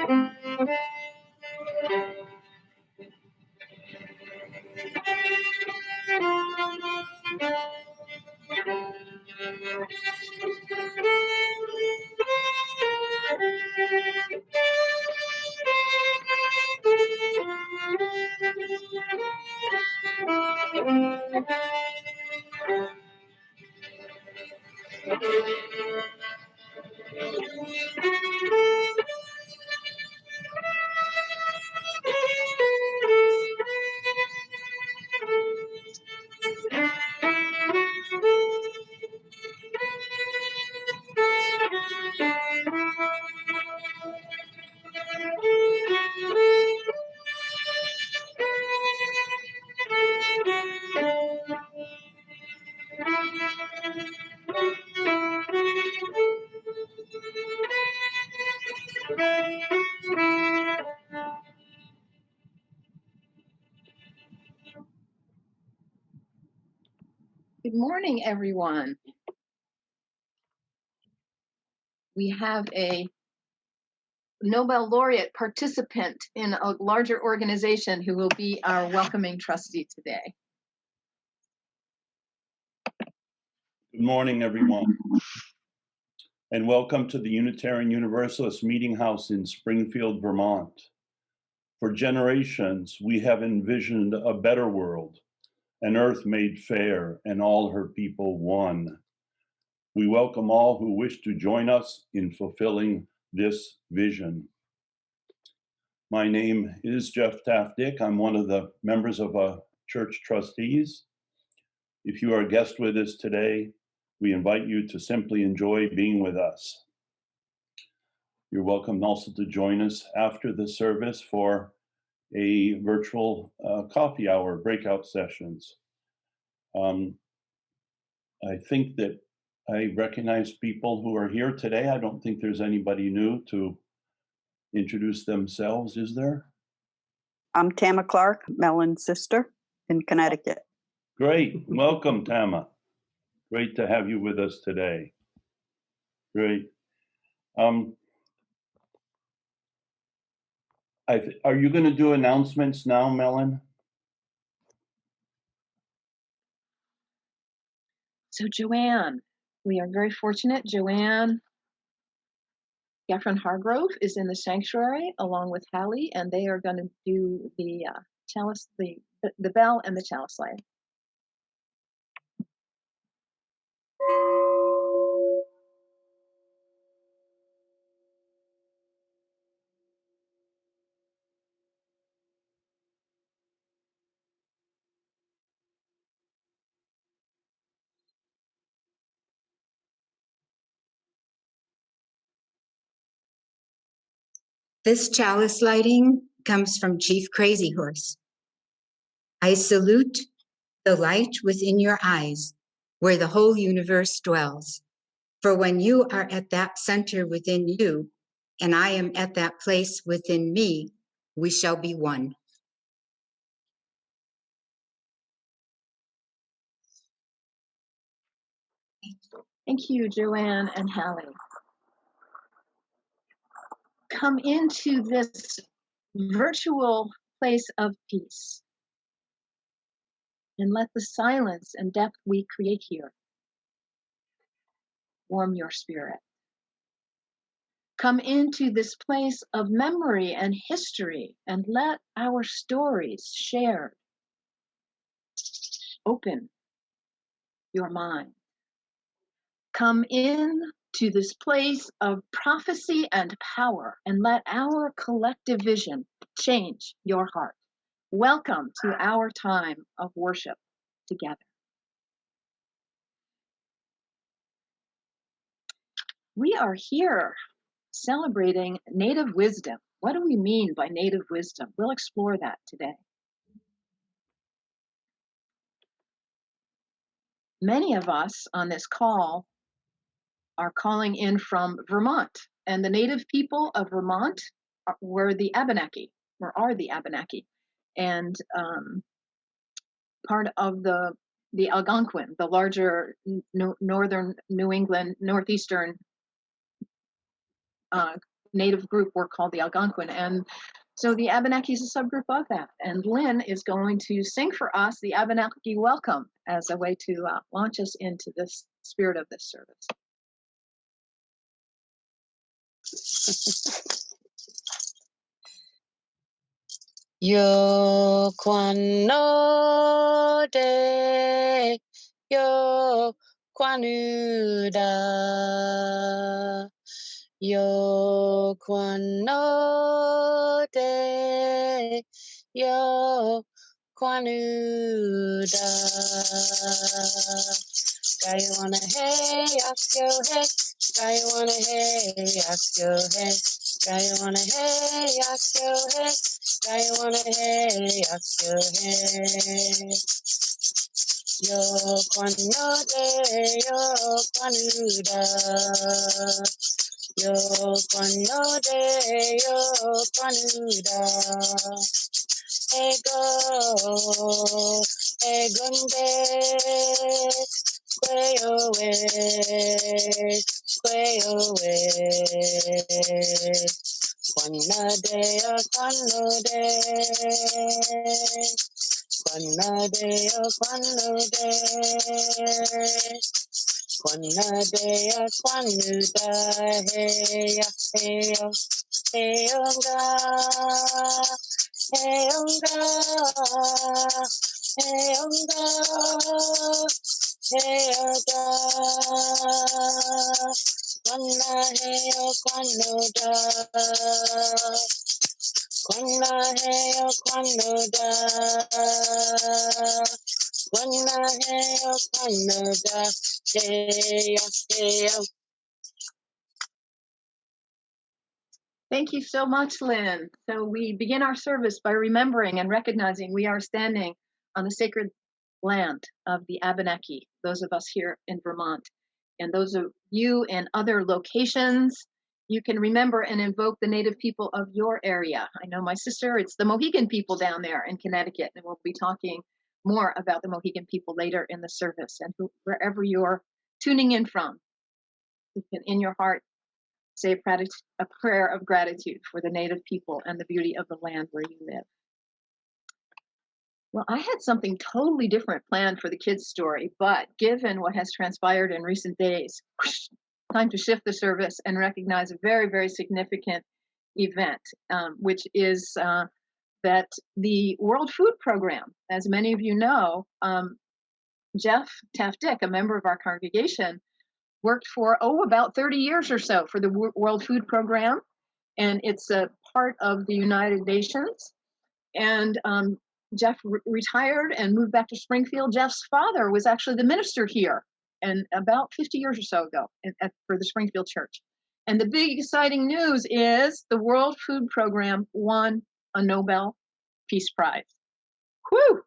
Good morning, everyone. We have a Nobel laureate participant in a larger organization who will be our welcoming trustee today. Good morning, everyone, and welcome to the Unitarian Universalist Meeting House in Springfield, Vermont. For generations, we have envisioned a better world, an earth made fair and all her people one. We welcome all who wish to join us in fulfilling this vision. My name is Jeff Taft-Dick. I'm one of the members of church trustees. If you are a guest with us today, we invite you to simply enjoy being with us. You're welcome also to join us after the service for a virtual coffee hour breakout sessions. I think that I recognize people who are here today. I don't think there's anybody new to introduce themselves, is there? I'm Tama Clark, Mellon's sister in Connecticut. Great, welcome Tama. Great to have you with us today. Great. Are you going to do announcements now, Mellon? So Joanne, we are very fortunate. Joanne Geffen Hargrove is in the sanctuary along with Hallie, and they are going to do the chalice, the bell and the chalice lighting. This chalice lighting comes from Chief Crazy Horse. I salute the light within your eyes, where the whole universe dwells. For when you are at that center within you, and I am at that place within me, we shall be one. Thank you, Joanne and Hallie. Come into this virtual place of peace and let the silence and depth we create here warm your spirit. Come into this place of memory and history and let our stories shared open your mind. Come in to this place of prophecy and power and let our collective vision change your heart. Welcome to our time of worship together. We are here celebrating native wisdom. What do we mean by native wisdom? We'll explore that today. Many of us on this call are calling in from Vermont, and the native people of Vermont were the Abenaki, or are the Abenaki, and part of the Algonquin, the larger northern New England, northeastern native group were called the Algonquin. And so the Abenaki is a subgroup of that. And Lynn is going to sing for us the Abenaki Welcome as a way to launch us into this spirit of this service. Yo kwano de yo kwanuda yo kwano de yo kwanuda guy wanna hey ask yo hey guy wanna hey ask yo hey guy wanna hey ask yo hey guy wanna hey ask yo hey yo kwano de yo kwanuda yo kwano de yo kwanuda ego egunde kweyowe kweyowe kwanade yo kwanode kwanade yo kwanode kwanade yo kwanuda heya heyo heyonga heyonga heyonga heyoga kwana heyo kwanoda kwana heyo kwanoda kwana heyo kwanoda heyo heyo. Thank you so much, Lynn. So we begin our service by remembering and recognizing we are standing on the sacred land of the Abenaki, those of us here in Vermont. And those of you in other locations, you can remember and invoke the native people of your area. I know my sister, it's the Mohegan people down there in Connecticut, and we'll be talking more about the Mohegan people later in the service. And wherever you're tuning in from, you can, in your heart, say a prayer of gratitude for the native people and the beauty of the land where you live. Well, I had something totally different planned for the kids' story, but given what has transpired in recent days, time to shift the service and recognize a very, very significant event, which is that the World Food Program, as many of you know, Jeff Taft-Dick, a member of our congregation, worked for, about 30 years or so for the World Food Program, and it's a part of the United Nations. And Jeff retired and moved back to Springfield. Jeff's father was actually the minister here, and about 50 years or so ago for the Springfield Church. And the big exciting news is the World Food Program won a Nobel Peace Prize. Whew!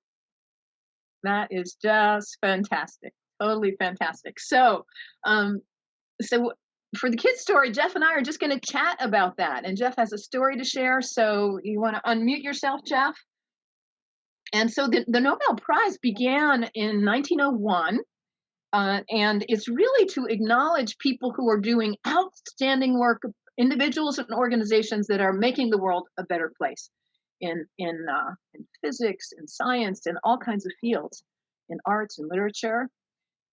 That is just fantastic. Totally fantastic. So, for the kids' story, Jeff and I are just going to chat about that. And Jeff has a story to share. So you want to unmute yourself, Jeff? And so the Nobel Prize began in 1901. And it's really to acknowledge people who are doing outstanding work, individuals and organizations that are making the world a better place in physics, in science, in all kinds of fields, in arts and literature.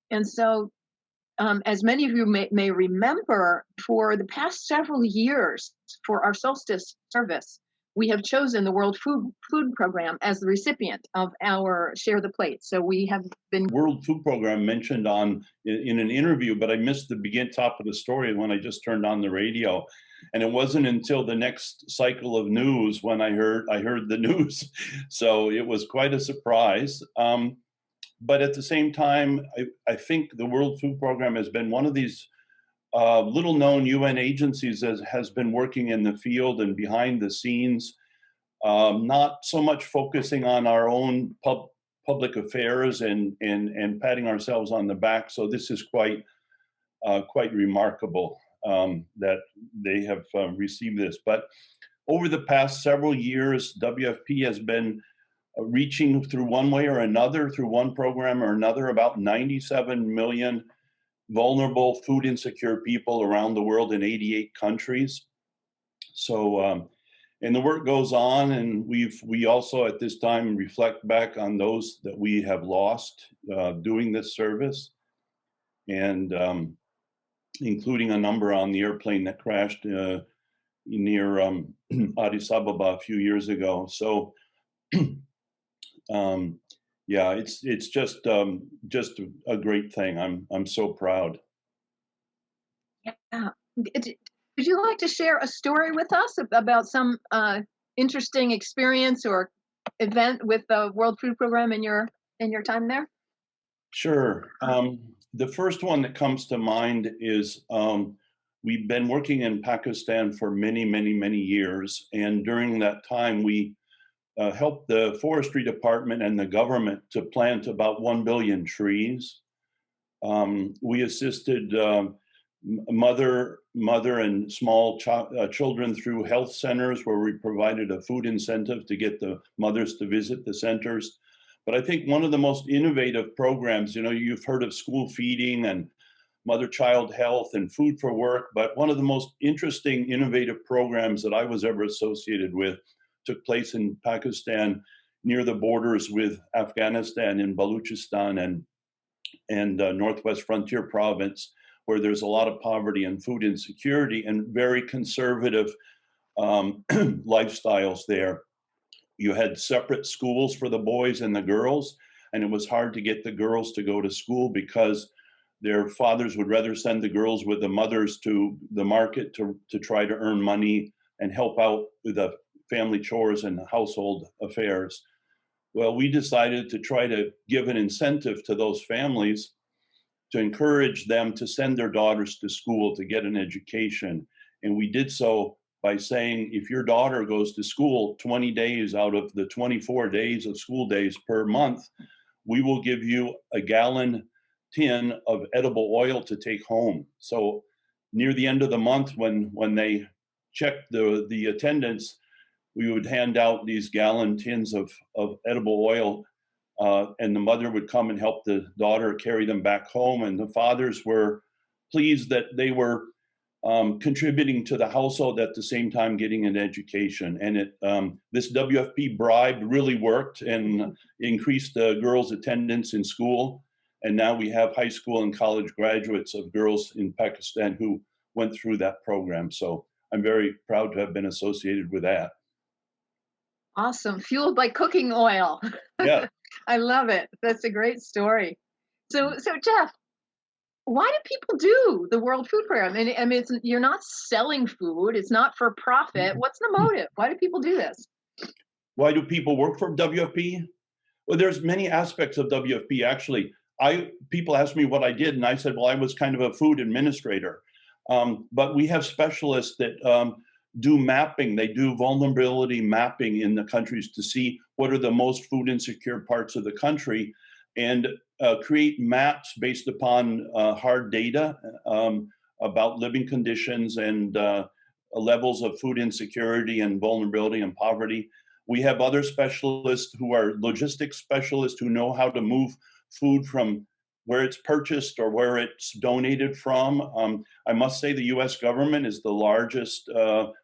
And so, as many of you may remember, for the past several years, for our solstice service, we have chosen the World Food Program as the recipient of our Share the Plate. So we have been World Food Program mentioned in an interview, but I missed the top of the story when I just turned on the radio. And it wasn't until the next cycle of news when I heard the news. So it was quite a surprise. But at the same time, I think the World Food Program has been one of these little-known UN agencies that has been working in the field and behind the scenes, not so much focusing on our own public affairs and patting ourselves on the back. So this is quite remarkable that they have received this. But over the past several years, WFP has been reaching through one way or another, through one program or another, about 97 million vulnerable food insecure people around the world in 88 countries. So, and the work goes on, and we also at this time reflect back on those that we have lost doing this service, and including a number on the airplane that crashed near Addis Ababa a few years ago. So, yeah, it's just a great thing. I'm so proud. Yeah. Would you like to share a story with us about some interesting experience or event with the World Food Program in your time there? Sure. The first one that comes to mind is we've been working in Pakistan for many, many, many years, and during that time we helped the forestry department and the government to plant about 1 billion trees. We assisted mother and small children through health centers where we provided a food incentive to get the mothers to visit the centers. But I think one of the most innovative programs, you've heard of school feeding and mother-child health and food for work, but one of the most interesting, innovative programs that I was ever associated with took place in Pakistan near the borders with Afghanistan in Baluchistan and Northwest Frontier Province, where there's a lot of poverty and food insecurity and very conservative lifestyles there. You had separate schools for the boys and the girls, and it was hard to get the girls to go to school because their fathers would rather send the girls with the mothers to the market to try to earn money and help out with the family chores and household affairs. Well, we decided to try to give an incentive to those families to encourage them to send their daughters to school to get an education. And we did so by saying, if your daughter goes to school 20 days out of the 24 days of school days per month, we will give you a gallon tin of edible oil to take home. So near the end of the month, when they checked the attendance, we would hand out these gallon tins of edible oil, and the mother would come and help the daughter carry them back home. And the fathers were pleased that they were contributing to the household at the same time getting an education. And this WFP bribe really worked and increased the girls' attendance in school. And now we have high school and college graduates of girls in Pakistan who went through that program. So I'm very proud to have been associated with that. Awesome. Fueled by cooking oil. Yeah. I love it. That's a great story. So Jeff, why do people do the World Food Program? I mean, you're not selling food. It's not for profit. What's the motive? Why do people do this? Why do people work for WFP? Well, there's many aspects of WFP. Actually, people ask me what I did, and I said, well, I was kind of a food administrator. But we have specialists that do mapping. They do vulnerability mapping in the countries to see what are the most food insecure parts of the country, and create maps based upon hard data about living conditions and levels of food insecurity and vulnerability and poverty. We have other specialists who are logistics specialists who know how to move food from where it's purchased or where it's donated from. I must say the US government is the largest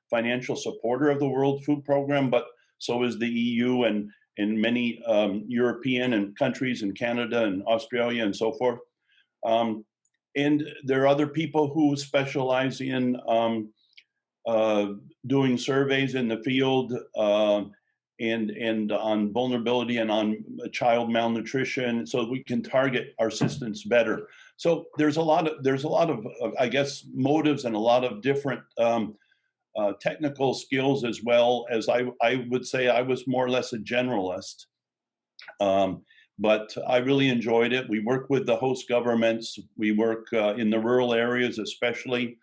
financial supporter of the World Food Program, but so is the EU and many European and countries in Canada and Australia and so forth. And there are other people who specialize in doing surveys in the field and on vulnerability and on child malnutrition, so we can target our assistance better. So there's a lot of I guess motives and a lot of different technical skills, as well as I would say I was more or less a generalist. But I really enjoyed it. We work with the host governments. We work in the rural areas, especially.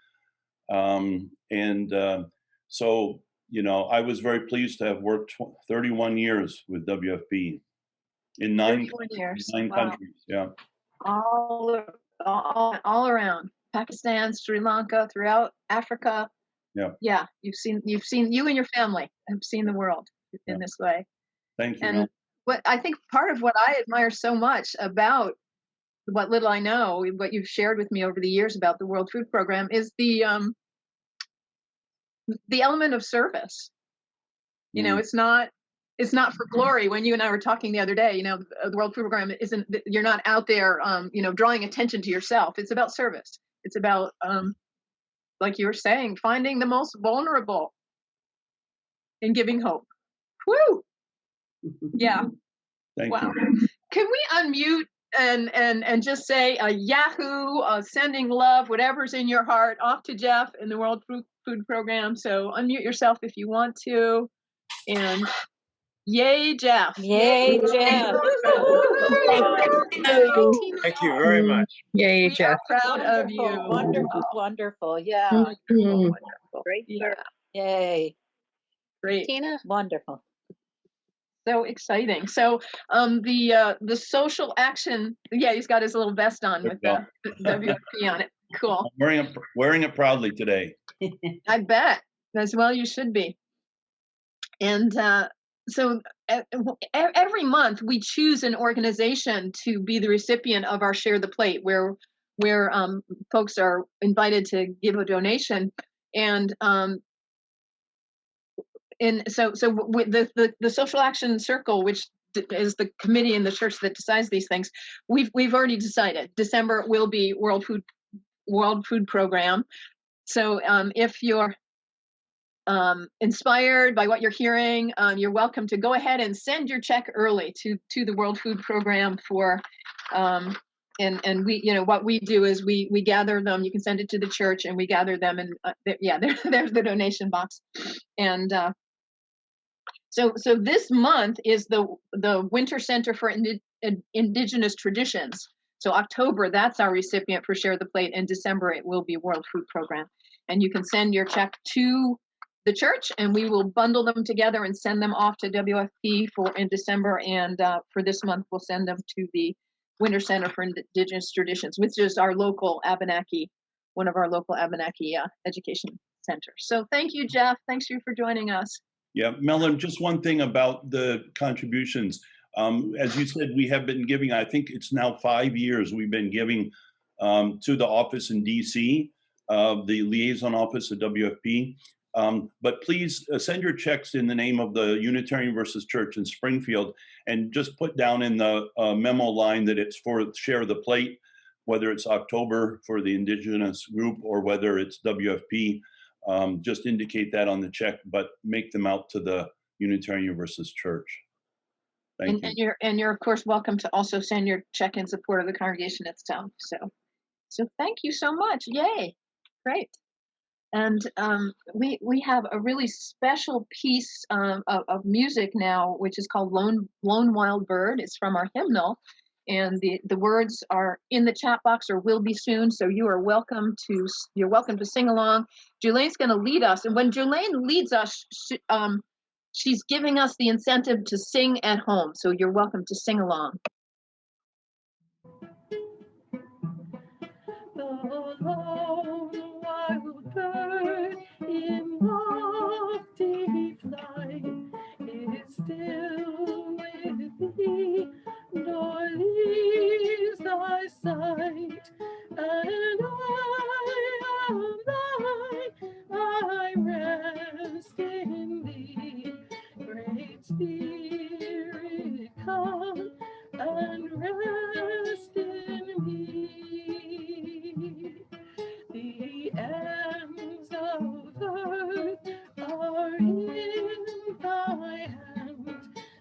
So, I was very pleased to have worked 31 years with WFP in nine Wow. countries. Yeah. All around Pakistan, Sri Lanka, throughout Africa. Yeah. Yeah. You've seen you and your family have seen the world in this way. Thank you. And what I think part of what I admire so much about what little I know, what you've shared with me over the years about the World Food Program, is the the element of service. You know, it's not for glory. When you and I were talking the other day, you know, the World Food Program isn't, you're not out there, you know, drawing attention to yourself. It's about service. It's about, like you were saying, finding the most vulnerable and giving hope. Woo! Yeah. Thank Wow. you. Can we unmute and just say a Yahoo, sending love, whatever's in your heart, off to Jeff and the World Food Program. So unmute yourself if you want to. And yay, Jeff. Yay, Jeff. Thank you very much. Yay, We are proud of you. Wonderful, wonderful. Yeah. Wonderful. Great. Yeah, Yay. great. Tina? Wonderful. So exciting. So the social action, yeah, he's got his little vest on with the WFP on it. Cool. I'm wearing it proudly today. I bet. As well you should be. And so every month we choose an organization to be the recipient of our Share the Plate, where folks are invited to give a donation. And so with the Social Action Circle, which is the committee in the church that decides these things, we've already decided December will be World Food Program. So if you're inspired by what you're hearing, you're welcome to go ahead and send your check early to the World Food Program for and we, you know, what we do is we gather them. You can send it to the church and we gather them, and there's the donation box. And so this month is the Winter Center for Indigenous Traditions. So October, that's our recipient for Share the Plate, and December it will be World Food Program. And you can send your check to the church, and we will bundle them together and send them off to WFP in December. And for this month, we'll send them to the Winter Center for Indigenous Traditions, which is our local Abenaki, one of our local Abenaki education centers. So thank you, Jeff. Thanks you for joining us. Yeah, Melon, just one thing about the contributions. As you said, we have been giving, I think it's now 5 years we've been giving to the office in DC, the liaison office at WFP. But please send your checks in the name of the Unitarian Universalist Church in Springfield, and just put down in the memo line that it's for Share the Plate, whether it's October for the Indigenous group or whether it's WFP. Just indicate that on the check, but make them out to the Unitarian Universalist Church. Thank you. And you're of course welcome to also send your check in support of the congregation itself. So thank you so much. Yay, great. And we have a really special piece of music now, which is called Lone Wild Bird. It's from our hymnal, and the words are in the chat box or will be soon. So you're welcome to sing along. Julane's going to lead us, and when Julane leads us, she's giving us the incentive to sing at home. So you're welcome to sing along. The lone wild bird in lofty flight is still with thee, nor leaves thy sight. And I am thine, I rest in thee. Great Spirit, come and rest in me. The ends of earth are in thy hand.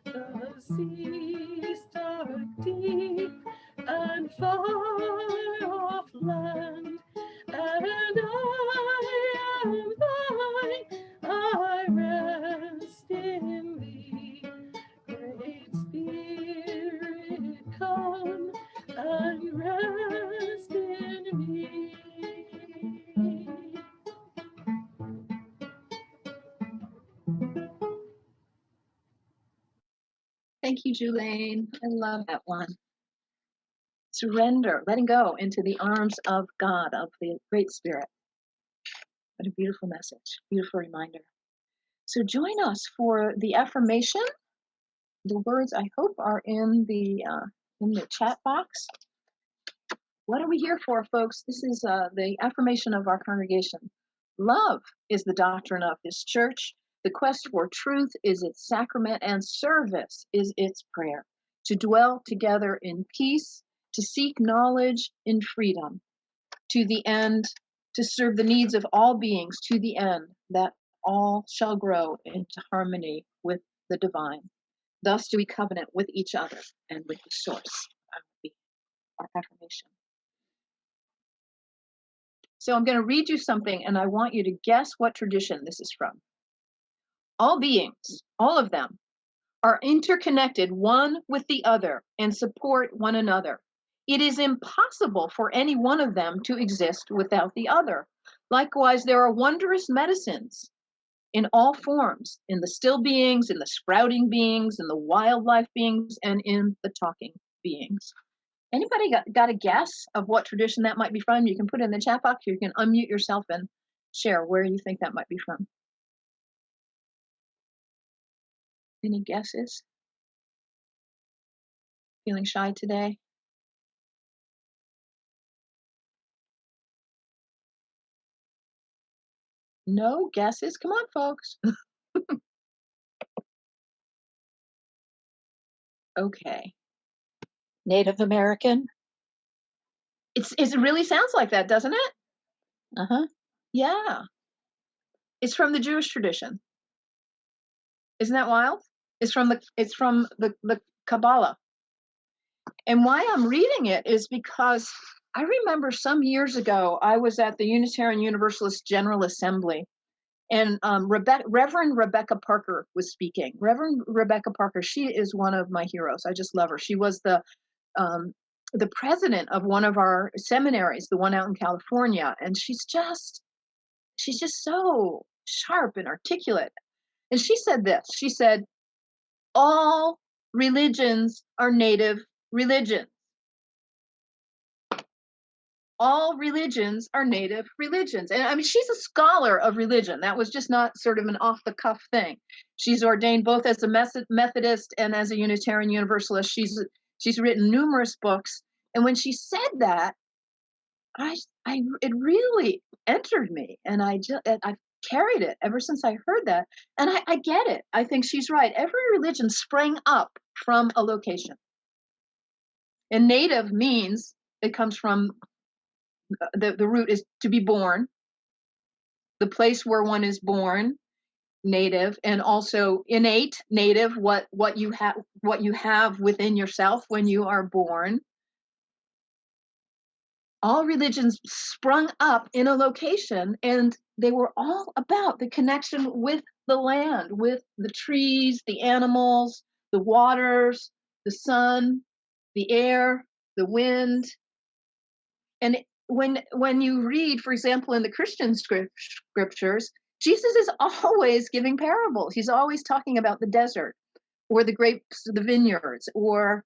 The seas start deep and far off land. And I am thine, I rest in thee. Great Spirit, come and rest in me. Thank you, Julane. I love that one. Surrender, letting go into the arms of God, of the Great Spirit. What a beautiful message, beautiful reminder. So join us for the affirmation. The words, I hope, are in the chat box. What are we here for, folks? This is the affirmation of our congregation. Love is the doctrine of this church. The quest for truth is its sacrament, and service is its prayer. To dwell together in peace, to seek knowledge in freedom, to the end, to serve the needs of all beings, to the end that all shall grow into harmony with the divine. Thus do we covenant with each other and with the source of our affirmation. So I'm going to read you something, and I want you to guess what tradition this is from. All beings, all of them, are interconnected one with the other and support one another. It is impossible for any one of them to exist without the other. Likewise, there are wondrous medicines in all forms, in the still beings, in the sprouting beings, in the wildlife beings, and in the talking beings. Anybody got a guess of what tradition that might be from? You can put it in the chat box. You can unmute yourself and share where you think that might be from. Any guesses? Feeling shy today? No guesses? Come on, folks. Okay. Native American. It really sounds like that, doesn't it? Uh-huh. Yeah. It's from the Jewish tradition. Isn't that wild? It's from the Kabbalah. And why I'm reading it is because I remember some years ago, I was at the Unitarian Universalist General Assembly, and Reverend Rebecca Parker was speaking. Reverend Rebecca Parker, she is one of my heroes. I just love her. She was the president of one of our seminaries, the one out in California, and she's just so sharp and articulate. And she said this. She said, all religions are native religions. All religions are native religions. And I mean, she's a scholar of religion. That was just not sort of an off-the-cuff thing. She's ordained both as a Methodist and as a Unitarian Universalist. She's written numerous books. And when she said that, it really entered me. And I've carried it ever since I heard that. And I get it. I think she's right. Every religion sprang up from a location. And native means, it comes from, the root is to be born, the place where one is born, native, and also innate, native, what you have within yourself when you are born. All religions sprung up in a location, and they were all about the connection with the land, with the trees, the animals, the waters, the sun, the air, the wind. And when you read, for example, in the Christian scriptures, Jesus is always giving parables. He's always talking about the desert or the grapes, the vineyards, or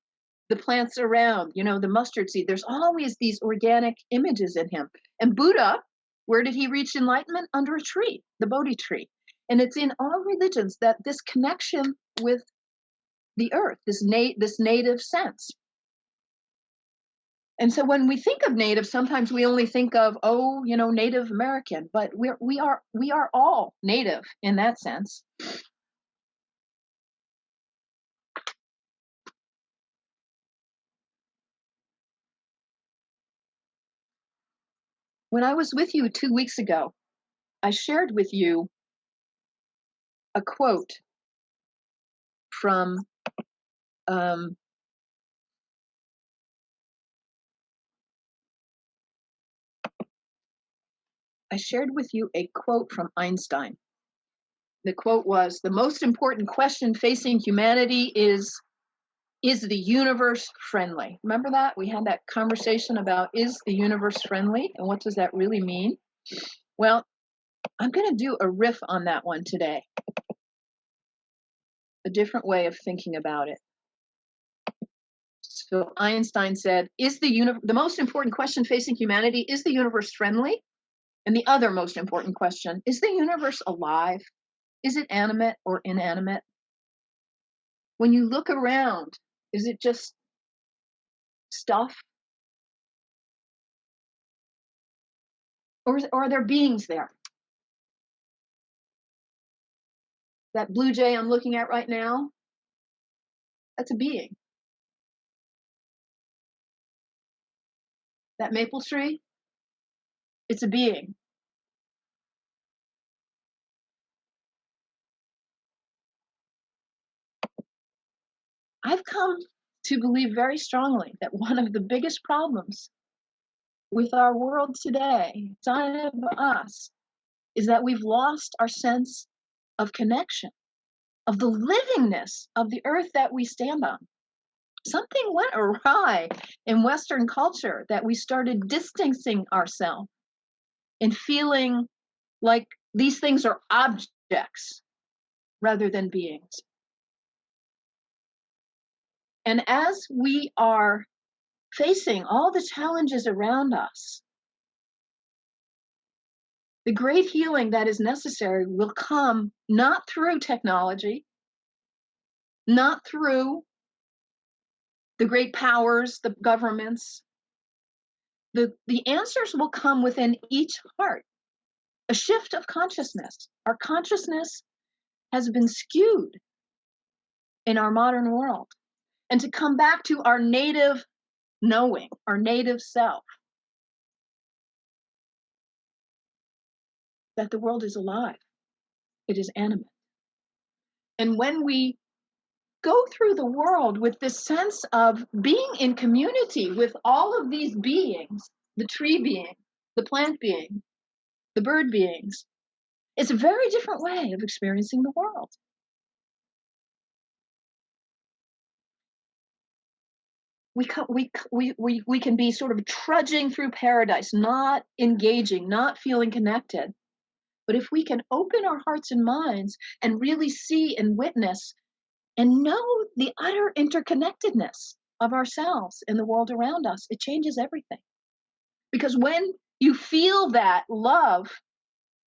the plants around, the mustard seed. There's always these organic images in him. And Buddha, where did he reach enlightenment? Under a tree, the Bodhi tree. And it's in all religions that this connection with the earth, this native sense. And so when we think of native, sometimes we only think of, Native American, but we are all native in that sense. When I was with you 2 weeks ago, I shared with you a quote from Einstein. The quote was, "The most important question facing humanity is the universe friendly?" Remember that? We had that conversation about, is the universe friendly? And what does that really mean? Well, I'm going to do a riff on that one today. A different way of thinking about it. So Einstein said, the most important question facing humanity, is the universe friendly? And the other most important question, is the universe alive? Is it animate or inanimate? When you look around, is it just stuff? Or are there beings there? That blue jay I'm looking at right now, that's a being. That maple tree, it's a being. I've come to believe very strongly that one of the biggest problems with our world today, inside of us, is that we've lost our sense of connection, of the livingness of the earth that we stand on. Something went awry in Western culture that we started distancing ourselves and feeling like these things are objects rather than beings. And as we are facing all the challenges around us, the great healing that is necessary will come not through technology, not through the great powers, the governments. The answers will come within each heart. A shift of consciousness. Our consciousness has been skewed in our modern world. And to come back to our native knowing, our native self, that the world is alive, it is animate. And when we go through the world with this sense of being in community with all of these beings, the tree being, the plant being, the bird beings, it's a very different way of experiencing the world. We can be sort of trudging through paradise, not engaging, not feeling connected. But if we can open our hearts and minds and really see and witness and know the utter interconnectedness of ourselves and the world around us, it changes everything. Because when you feel that love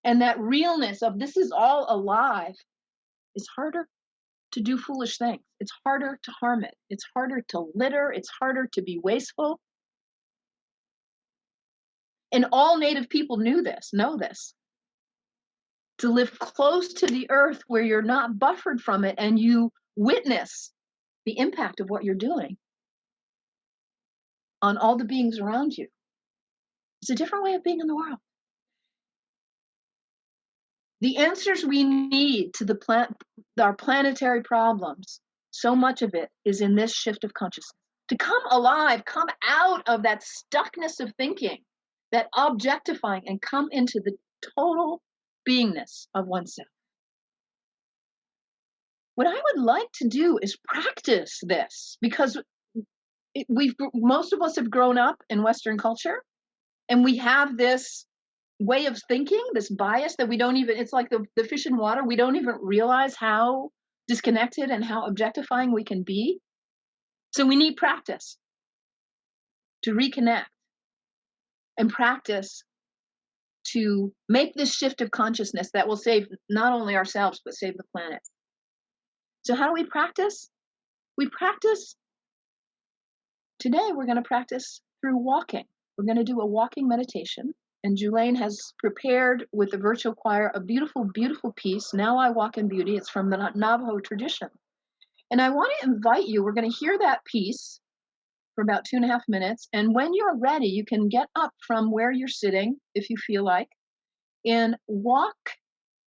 and that realness of this is all alive, it's harder to do foolish things. It's harder to harm it. It's harder to litter. It's harder to be wasteful. And all Native people know this. To live close to the earth where you're not buffered from it and you witness the impact of what you're doing on all the beings around you. It's a different way of being in the world. The answers we need to our planetary problems, so much of it is in this shift of consciousness. To come alive, come out of that stuckness of thinking, that objectifying, and come into the total beingness of oneself. What I would like to do is practice this, because most of us have grown up in Western culture, and we have this way of thinking, this bias that we don't even, it's like the fish in water, we don't even realize how disconnected and how objectifying we can be. So we need practice to reconnect and practice to make this shift of consciousness that will save not only ourselves, but save the planet. So how do we practice? We practice, today we're going to practice through walking. We're going to do a walking meditation. And Julaine has prepared with the virtual choir a beautiful, beautiful piece, Now I Walk in Beauty. It's from the Navajo tradition. And I want to invite you, we're going to hear that piece for about 2.5 minutes. And when you're ready, you can get up from where you're sitting, if you feel like, and walk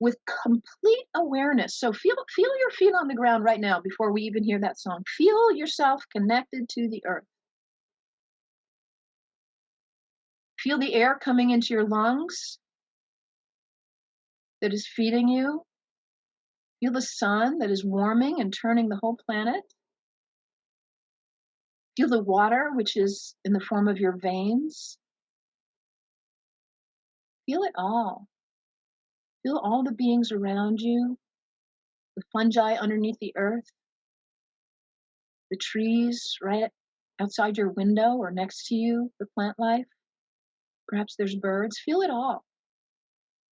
with complete awareness. So feel your feet on the ground right now before we even hear that song. Feel yourself connected to the earth. Feel the air coming into your lungs that is feeding you. Feel the sun that is warming and turning the whole planet. Feel the water, which is in the form of your veins. Feel it all. Feel all the beings around you, the fungi underneath the earth, the trees right outside your window or next to you, the plant life. Perhaps there's birds. Feel it all.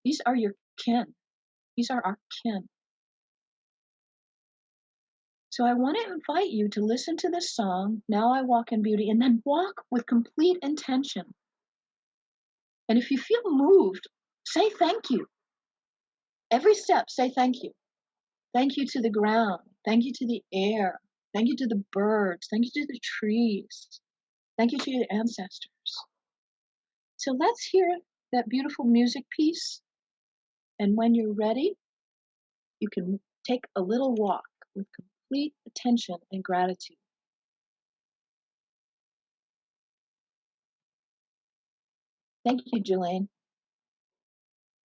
These are your kin. These are our kin. So I want to invite you to listen to this song, Now I Walk in Beauty, and then walk with complete intention. And if you feel moved, say thank you. Every step, say thank you. Thank you to the ground. Thank you to the air. Thank you to the birds. Thank you to the trees. Thank you to your ancestors. So let's hear that beautiful music piece. And when you're ready, you can take a little walk with complete attention and gratitude. Thank you, Jelaine.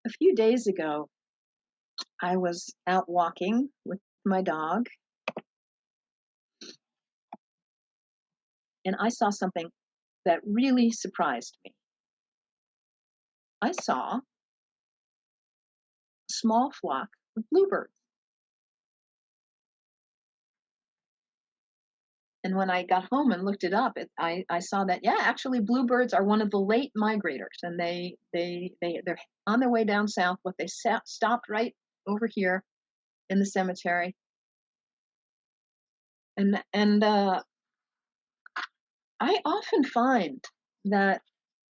A few days ago, I was out walking with my dog, and I saw something that really surprised me. I saw a small flock of bluebirds. And when I got home and looked it up, I saw that, yeah, actually bluebirds are one of the late migrators, and they're on their way down south, but they stopped right over here in the cemetery. And I often find that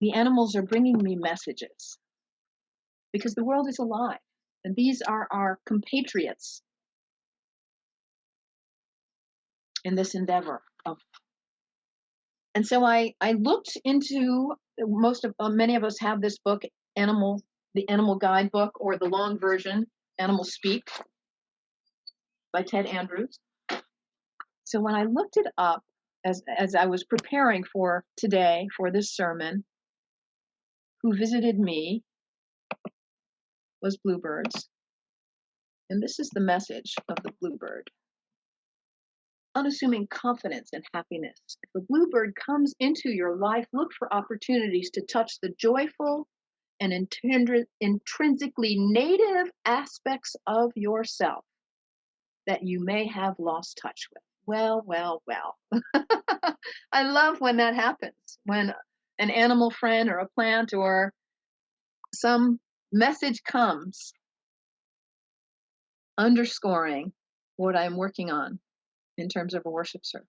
the animals are bringing me messages because the world is alive, and these are our compatriots in this endeavor of. And so I looked into many of us have this book, the Animal Guidebook, or the long version, Animal Speak, by Ted Andrews. So when I looked it up as I was preparing for today for this sermon, who visited me was bluebirds, and this is the message of the bluebird. Unassuming confidence and happiness. If a bluebird comes into your life, look for opportunities to touch the joyful and intrinsically native aspects of yourself that you may have lost touch with. Well, well, well. I love when that happens, when an animal friend or a plant or some message comes underscoring what I'm working on in terms of a worship service.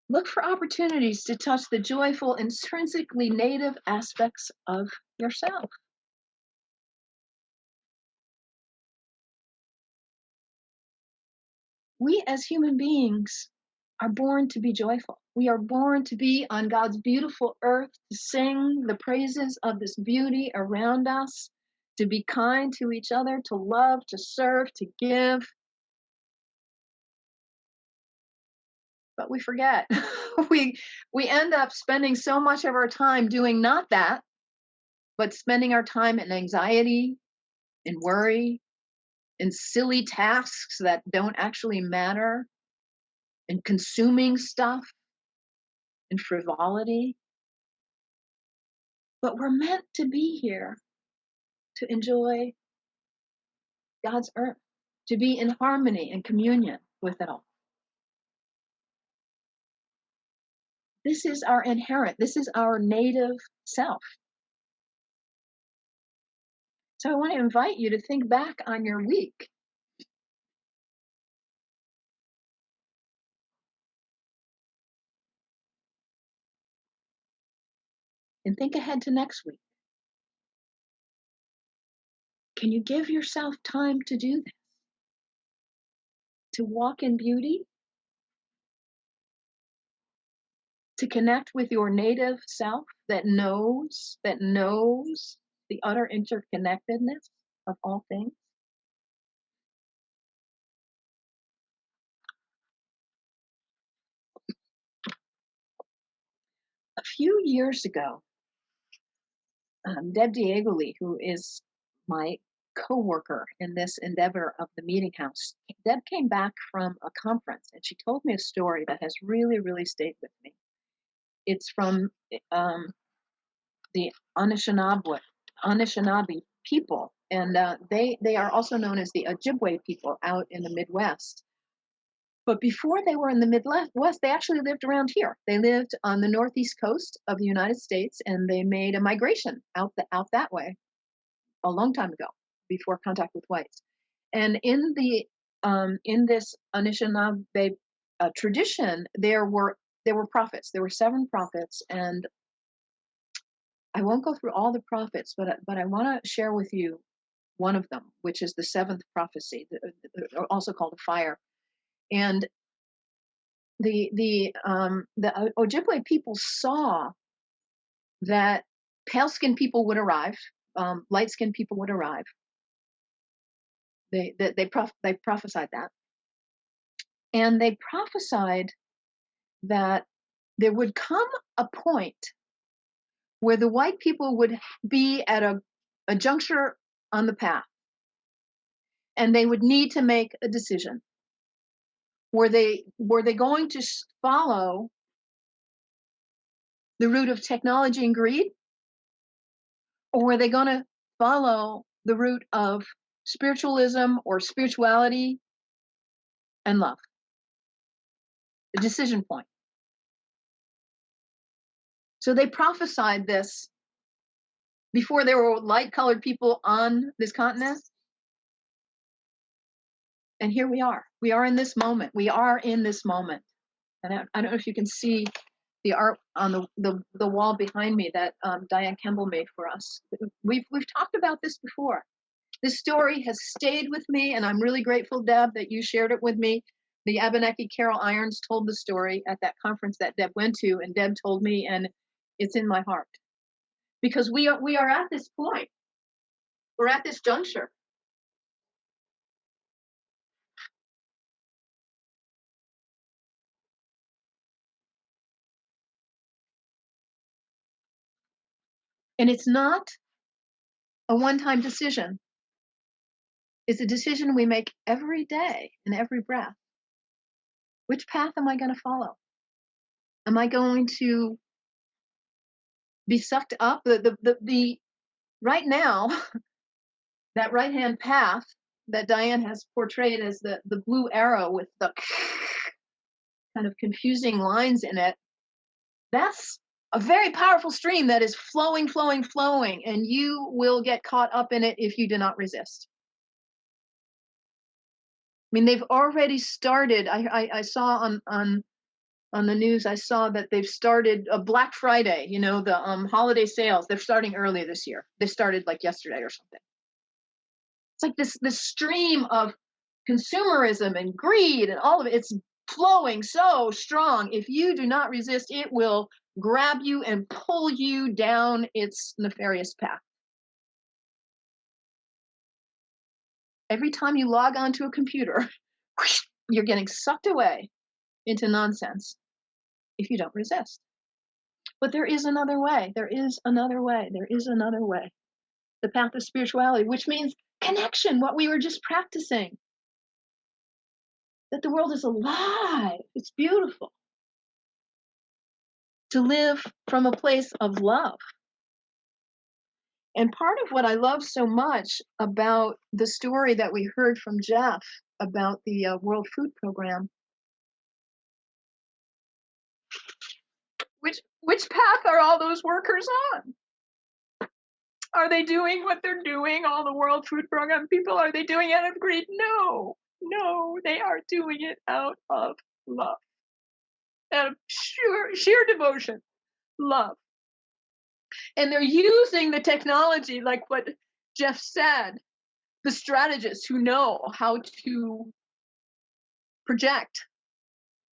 Look for opportunities to touch the joyful, intrinsically native aspects of yourself. We as human beings are born to be joyful. We are born to be on God's beautiful earth, to sing the praises of this beauty around us, to be kind to each other, to love, to serve, to give. But we forget. we end up spending so much of our time doing not that, but spending our time in anxiety, in worry, in silly tasks that don't actually matter, in consuming stuff, in frivolity. But we're meant to be here to enjoy God's earth, to be in harmony and communion with it all. This is our inherent, this is our native self. So I want to invite you to think back on your week. And think ahead to next week. Can you give yourself time to do this? To walk in beauty? To connect with your native self that knows the utter interconnectedness of all things? A few years ago, Deb Diegoli, who is my co-worker in this endeavor of the Meeting House, Deb came back from a conference and she told me a story that has really, really stayed with me. It's from the Anishinaabe people, and they are also known as the Ojibwe people out in the Midwest. But before they were in the Midwest, they actually lived around here. They lived on the northeast coast of the United States, and they made a migration out that way a long time ago, before contact with whites. And in this Anishinaabe tradition, there were prophets. There were 7 prophets, and I won't go through all the prophets, but I want to share with you one of them, which is the seventh prophecy, also called the fire. And the Ojibwe people saw that pale-skinned people would arrive, light-skinned people would arrive. They prophesied that, and they prophesied that there would come a point where the white people would be at a juncture on the path, and they would need to make a decision. Were they going to follow the route of technology and greed, or were they going to follow the route of spiritualism or spirituality and love? The decision point. So they prophesied this before there were light-colored people on this continent. And here we are. We are in this moment. We are in this moment. And I don't know if you can see the art on the wall behind me that Diane Kemble made for us. We've talked about this before. This story has stayed with me, and I'm really grateful, Deb, that you shared it with me. The Abenaki Carol Irons told the story at that conference that Deb went to, and Deb told me, and it's in my heart. Because we are at this point. We're at this juncture. And it's not a one-time decision. It's a decision we make every day and every breath. Which path am I going to follow? Am I going to be sucked up? The right now, that right-hand path that Diane has portrayed as the blue arrow with the kind of confusing lines in it, that's a very powerful stream that is flowing, flowing, flowing, and you will get caught up in it if you do not resist. I mean, they've already started. I saw on the news, I saw that they've started a Black Friday, you know, the holiday sales. They're starting early this year. They started like yesterday or something. It's like this stream of consumerism and greed and all of it. It's flowing so strong. If you do not resist, it will grab you and pull you down its nefarious path. Every time you log onto a computer, you're getting sucked away into nonsense if you don't resist. But there is another way. There is another way. There is another way. The path of spirituality, which means connection, what we were just practicing. That the world is alive. It's beautiful. To live from a place of love. And part of what I love so much about the story that we heard from Jeff about the World Food Program, which path are all those workers on? Are they doing what they're doing, all the World Food Program people? Are they doing it out of greed? No, they are doing it out of love, out of sheer devotion, love. And they're using the technology, like what Jeff said, the strategists who know how to project,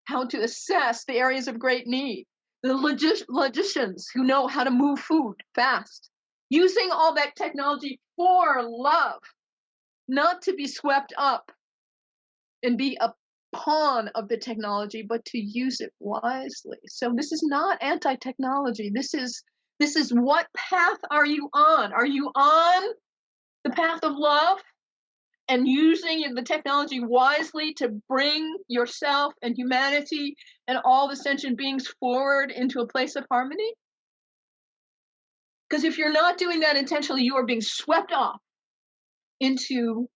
how to assess the areas of great need, the logicians who know how to move food fast, using all that technology for love, not to be swept up and be a pawn of the technology, but to use it wisely. So this is not anti-technology. This is what path are you on? Are you on the path of love and using the technology wisely to bring yourself and humanity and all the sentient beings forward into a place of harmony? Because if you're not doing that intentionally, you are being swept off into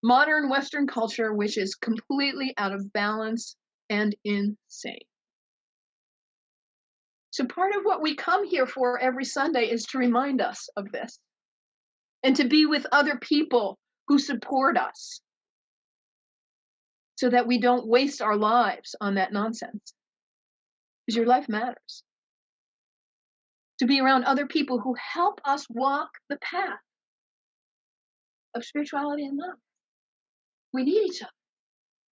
modern Western culture, which is completely out of balance and insane. So part of what we come here for every Sunday is to remind us of this and to be with other people who support us so that we don't waste our lives on that nonsense. Because your life matters. To be around other people who help us walk the path. of spirituality and love. We need each other.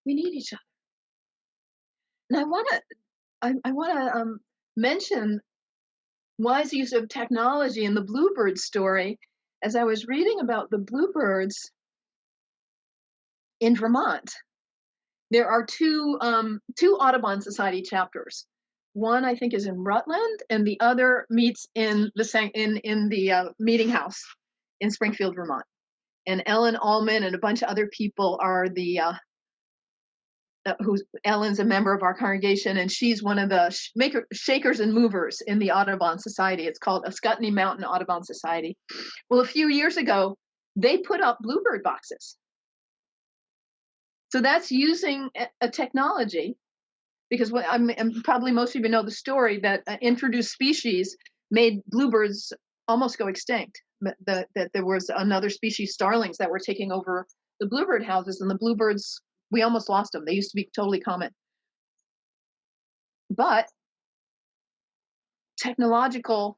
We need each other. And I want to mention wise use of technology in the bluebird story. As I was reading about the bluebirds in Vermont, there are two Audubon Society chapters. One I think is in Rutland, and the other meets in the meeting house in Springfield, Vermont. And Ellen Allman and a bunch of other people are Ellen's a member of our congregation, and she's one of the shakers and movers in the Audubon Society. It's called Ascutney Mountain Audubon Society. Well, a few years ago, they put up bluebird boxes. So that's using a technology, because probably most of you know the story that introduced species made bluebirds almost go extinct. That there was another species, starlings, that were taking over the bluebird houses, and the bluebirds, we almost lost them. They used to be totally common. But technological,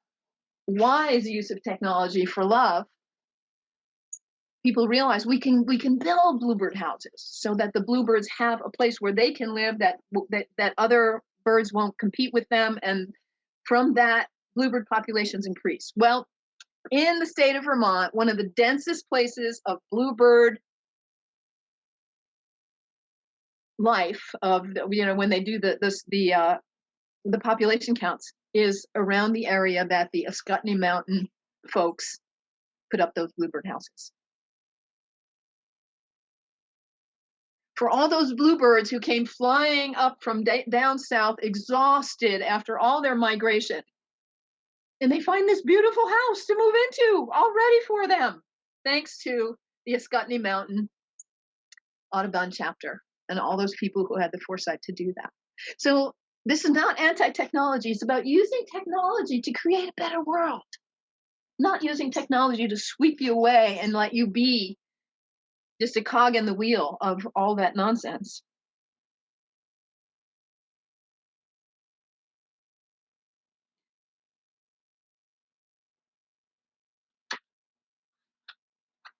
wise use of technology for love, people realize we can build bluebird houses so that the bluebirds have a place where they can live, that other birds won't compete with them, and from that, bluebird populations increase. Well, in the state of Vermont, one of the densest places of bluebird life, of when they do the population counts, is around the area that the Ascutney Mountain folks put up those bluebird houses. For all those bluebirds who came flying up from down south, exhausted after all their migration, and they find this beautiful house to move into, all ready for them, thanks to the Ascutney Mountain Audubon chapter and all those people who had the foresight to do that. So this is not anti-technology. It's about using technology to create a better world, not using technology to sweep you away and let you be just a cog in the wheel of all that nonsense.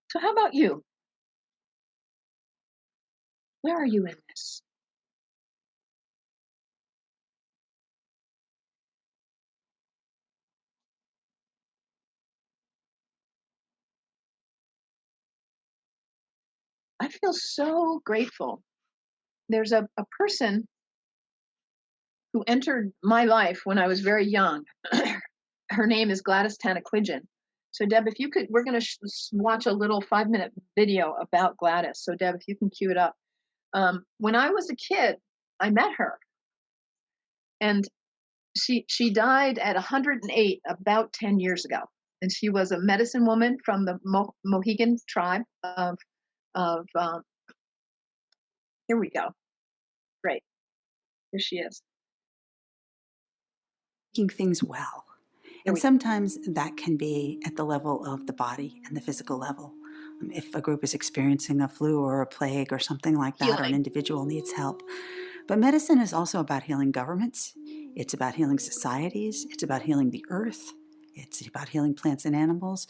So how about you? Where are you in this? I feel so grateful. There's a person who entered my life when I was very young. Her name is Gladys Tanaquidgeon. So Deb, if you could, we're going to watch a little 5-minute video about Gladys. So Deb, if you can cue it up. When I was a kid, I met her, and she died at 108 about 10 years ago. And she was a medicine woman from the Mohegan tribe of here we go. Great. Here she is. Making things well. And sometimes that can be at the level of the body and the physical level. If a group is experiencing a flu or a plague or something like that, or an individual needs help. But medicine is also about healing governments. It's about healing societies. It's about healing the earth. It's about healing plants and animals.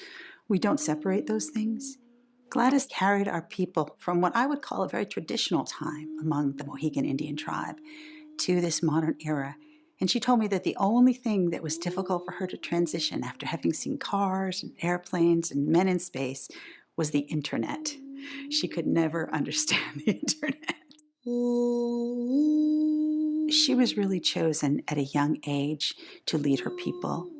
We don't separate those things. Gladys carried our people from what I would call a very traditional time among the Mohegan Indian tribe to this modern era. And she told me that the only thing that was difficult for her to transition after having seen cars and airplanes and men in space was the internet. She could never understand the internet. She was really chosen at a young age to lead her people.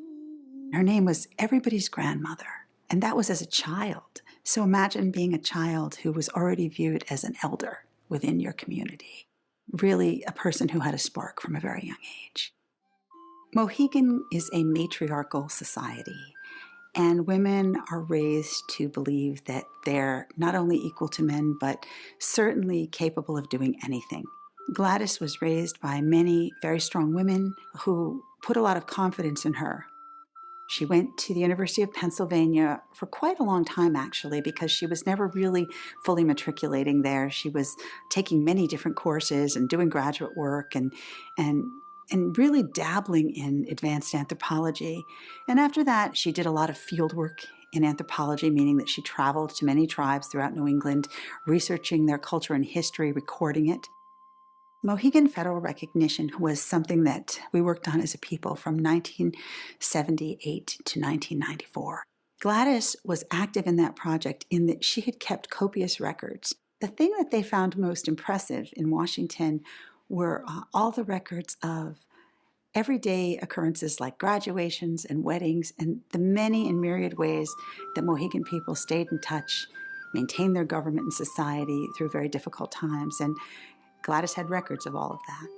Her name was everybody's grandmother, and that was as a child. So imagine being a child who was already viewed as an elder within your community. Really a person who had a spark from a very young age. Mohegan is a matriarchal society, and women are raised to believe that they're not only equal to men, but certainly capable of doing anything. Gladys was raised by many very strong women who put a lot of confidence in her. She went to the University of Pennsylvania for quite a long time, actually, because she was never really fully matriculating there. She was taking many different courses and doing graduate work and really dabbling in advanced anthropology. And after that, she did a lot of field work in anthropology, meaning that she traveled to many tribes throughout New England, researching their culture and history, recording it. Mohegan federal recognition was something that we worked on as a people from 1978 to 1994. Gladys was active in that project in that she had kept copious records. The thing that they found most impressive in Washington were all the records of everyday occurrences like graduations and weddings, and the many and myriad ways that Mohegan people stayed in touch, maintained their government and society through very difficult times, and Gladys had records of all of that.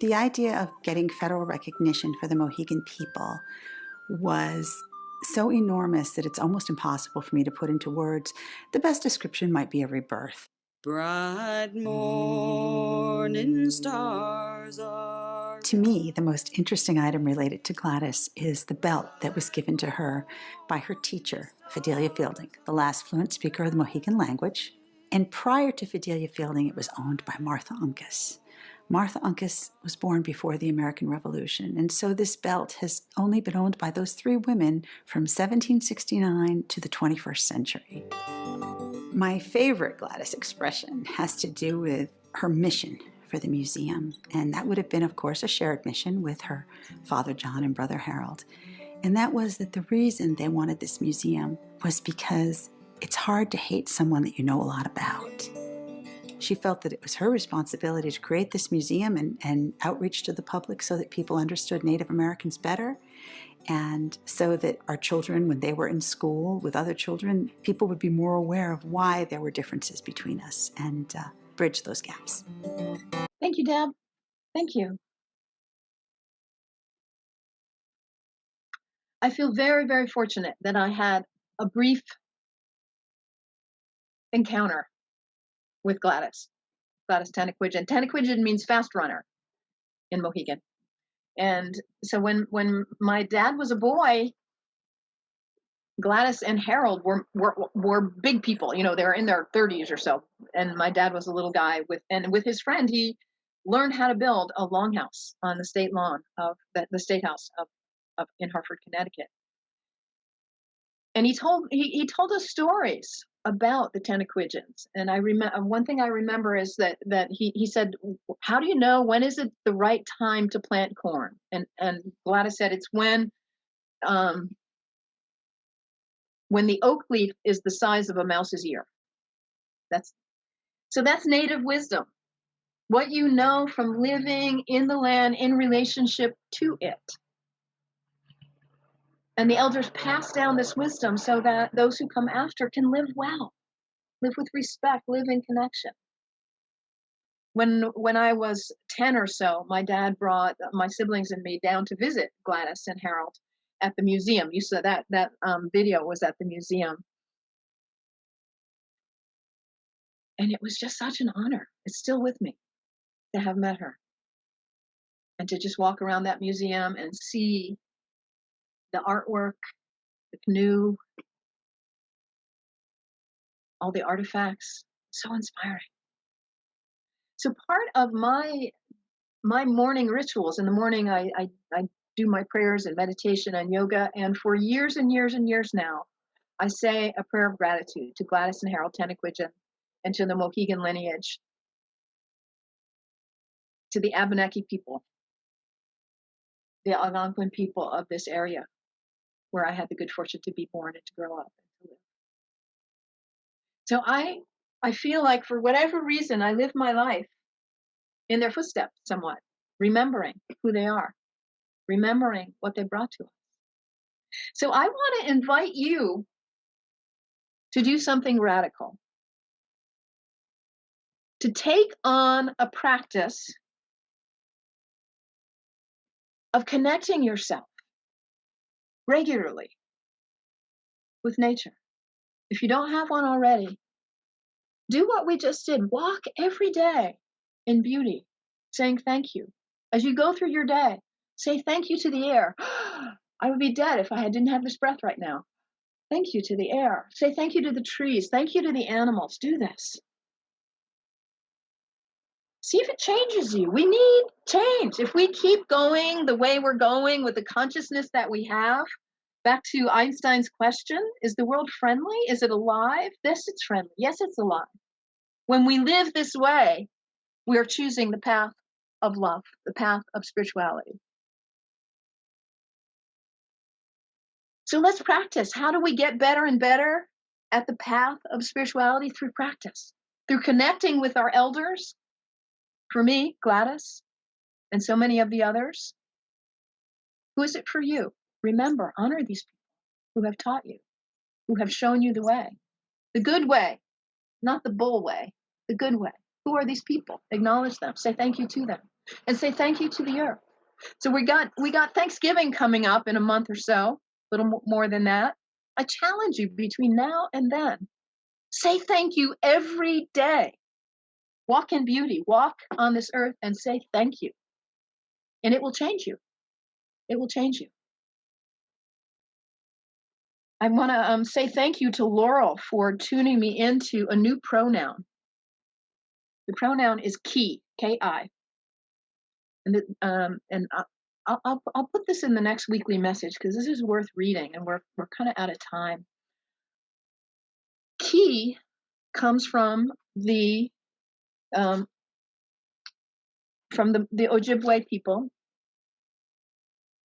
The idea of getting federal recognition for the Mohegan people was so enormous that it's almost impossible for me to put into words. The best description might be a rebirth. Bright morning stars are... To me, the most interesting item related to Gladys is the belt that was given to her by her teacher, Fidelia Fielding, the last fluent speaker of the Mohegan language. And prior to Fidelia Fielding, it was owned by Martha Uncas. Martha Uncas was born before the American Revolution, and so this belt has only been owned by those three women from 1769 to the 21st century. My favorite Gladys expression has to do with her mission for the museum, and that would have been, of course, a shared mission with her father John and brother Harold. And that was that the reason they wanted this museum was because it's hard to hate someone that you know a lot about. She felt that it was her responsibility to create this museum and outreach to the public so that people understood Native Americans better, and so that our children, when they were in school with other children, people would be more aware of why there were differences between us and bridge those gaps. Thank you, Deb. Thank you. I feel very, very fortunate that I had a brief encounter with Gladys Tanaquidgeon. Tanaquidgeon means fast runner in Mohegan. And so when my dad was a boy, Gladys and Harold were big people. You know, they were in their 30s or so. And my dad was a little guy with his friend, he learned how to build a longhouse on the state lawn of the State House of in Hartford, Connecticut. And he told us stories about the Tanaquidgeons. And I remember one thing I remember is that he said, "How do you know when is it the right time to plant corn?" And Gladys said, "It's when the oak leaf is the size of a mouse's ear." That's native wisdom. What you know from living in the land in relationship to it. And the elders pass down this wisdom so that those who come after can live well, live with respect, live in connection. When I was 10 or so, my dad brought my siblings and me down to visit Gladys and Harold at the museum. You saw that video was at the museum. And it was just such an honor. It's still with me to have met her. And to just walk around that museum and see the artwork, the canoe, all the artifacts, so inspiring. So part of my morning rituals, in the morning I do my prayers and meditation and yoga, and for years and years and years now, I say a prayer of gratitude to Gladys and Harold Tanaquidgeon and to the Mohegan lineage, to the Abenaki people, the Algonquin people of this area, where I had the good fortune to be born and to grow up and to live. So I feel like for whatever reason, I live my life in their footsteps somewhat, remembering who they are, remembering what they brought to us. So I want to invite you to do something radical, to take on a practice of connecting yourself regularly with nature. If you don't have one already, do what we just did. Walk every day in beauty, saying thank you. As you go through your day, say thank you to the air. I would be dead if I didn't have this breath right now. Thank you to the air. Say thank you to the trees. Thank you to the animals. Do this. See if it changes you. We need change. If we keep going the way we're going with the consciousness that we have, Back to Einstein's question, is the world friendly? Is it alive? Yes, it's friendly. Yes, it's alive. When we live this way, we are choosing the path of love, the path of spirituality. So let's practice. How do we get better and better at the path of spirituality? Through practice, through connecting with our elders. For me, Gladys, and so many of the others. Who is it for you? Remember, honor these people who have taught you, who have shown you the way. The good way, not the bull way, the good way. Who are these people? Acknowledge them. Say thank you to them. And say thank you to the earth. So we got Thanksgiving coming up in a month or so, a little more than that. I challenge you between now and then. Say thank you every day. Walk in beauty. Walk on this earth and say thank you. And it will change you. It will change you. I want to say thank you to Laurel for tuning me into a new pronoun. The pronoun is ki, K-I. And I'll put this in the next weekly message because this is worth reading, and we're kind of out of time. Ki comes from the Ojibwe people.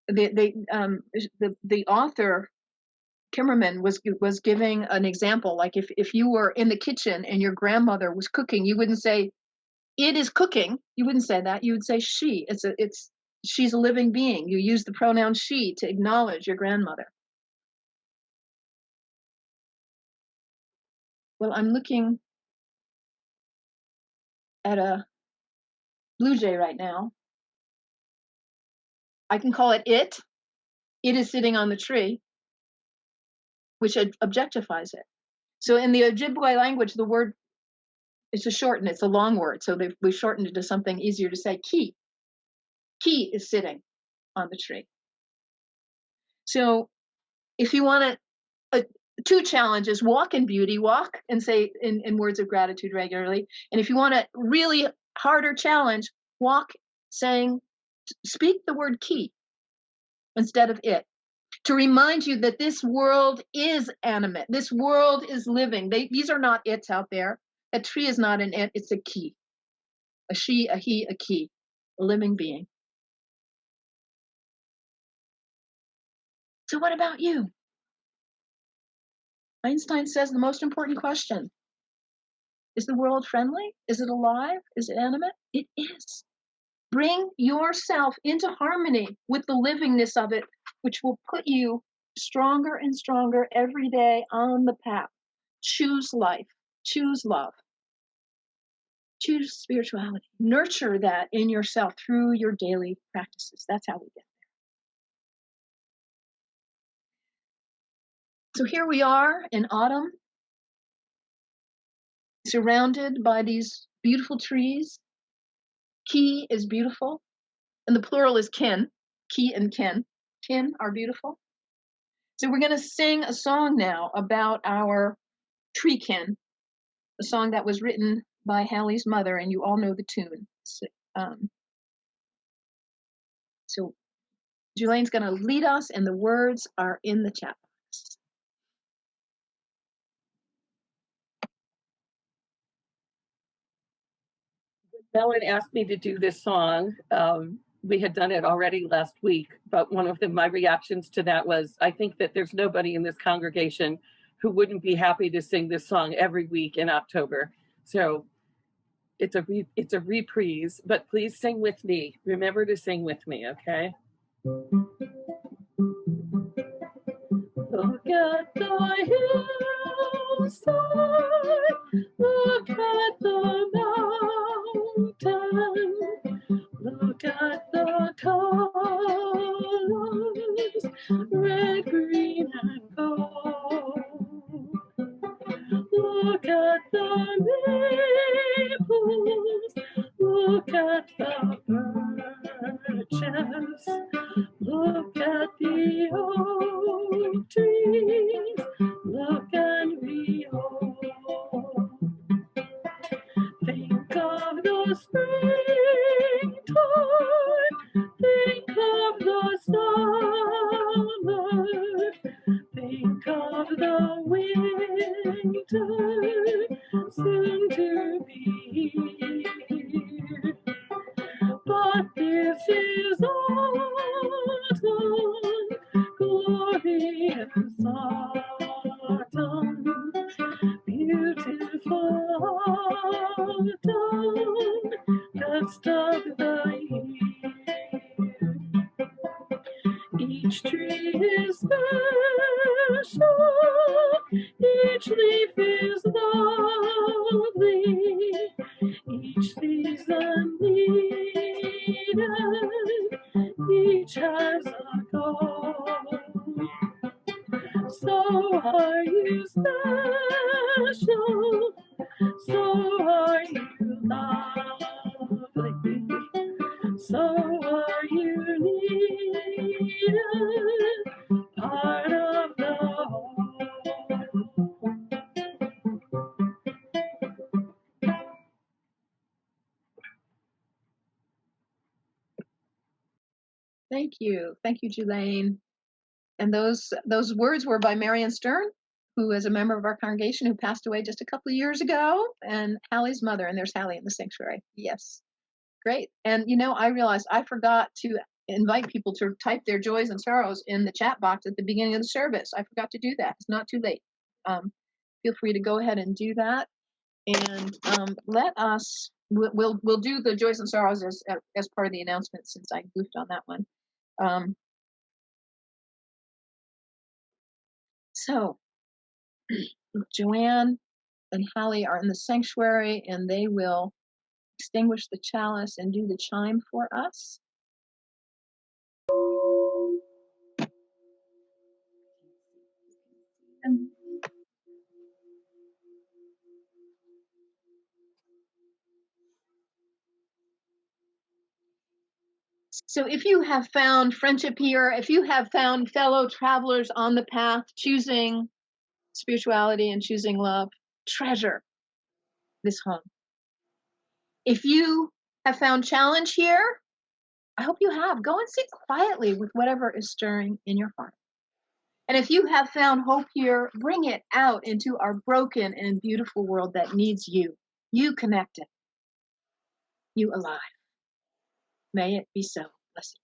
The author Kimmerman was giving an example, like if you were in the kitchen and your grandmother was cooking, you wouldn't say it is cooking. You wouldn't say that. You would say she. She's a living being. You use the pronoun she to acknowledge your grandmother. Well, I'm looking at a blue jay right now. I can call it it. It is sitting on the tree, which objectifies it. So in the Ojibwe language, the word, it's a shorten, it's a long word. So we shortened it to something easier to say, ki. Ki is sitting on the tree. So if you want two challenges, walk in beauty, walk and say in words of gratitude regularly. And if you want a really harder challenge, walk saying, speak the word ki instead of it. To remind you that this world is animate. This world is living. These are not its out there. A tree is not an it, it's a ki. A she, a he, a ki, a living being. So what about you? Einstein says the most important question, is the world friendly? Is it alive? Is it animate? It is. Bring yourself into harmony with the livingness of it, which will put you stronger and stronger every day on the path. Choose life. Choose love. Choose spirituality. Nurture that in yourself through your daily practices. That's how we get there. So here we are in autumn, surrounded by these beautiful trees. Ki is beautiful, and the plural is kin. Ki and kin. Kin are beautiful. So we're going to sing a song now about our tree kin, a song that was written by Hallie's mother, and you all know the tune. So Julane's going to lead us, and the words are in the chat box. Mellon asked me to do this song. We had done it already last week, but one of my reactions to that was, I think that there's nobody in this congregation who wouldn't be happy to sing this song every week in October. So it's a reprise, but please sing with me. Remember to sing with me, okay? Look at the hillside, look at the mountain, look at the colors, red, green, and gold. Look at the maples, look at the birches, look at the oak trees, look and behold. Think of the springtime, think of the summer, rest of the year. Each tree is special, each leaf is lovely, each season needed, each has a goal. So are you special? So are you lovely? So are you needed? Part of the whole. Thank you, Julaine. And those words were by Marion Stern, who is a member of our congregation who passed away just a couple of years ago, and Hallie's mother. And there's Hallie in the sanctuary. Yes, great. And I realized I forgot to invite people to type their joys and sorrows in the chat box at the beginning of the service. I forgot to do that. It's not too late. Feel free to go ahead and do that. And let us. We'll do the joys and sorrows as part of the announcement, since I goofed on that one. So Joanne and Hallie are in the sanctuary, and they will extinguish the chalice and do the chime for us. So if you have found friendship here, if you have found fellow travelers on the path, choosing spirituality and choosing love, treasure this home. If you have found challenge here, I hope you have. Go and sit quietly with whatever is stirring in your heart. And if you have found hope here, bring it out into our broken and beautiful world that needs you. You connected. You alive. May it be so. Blessed.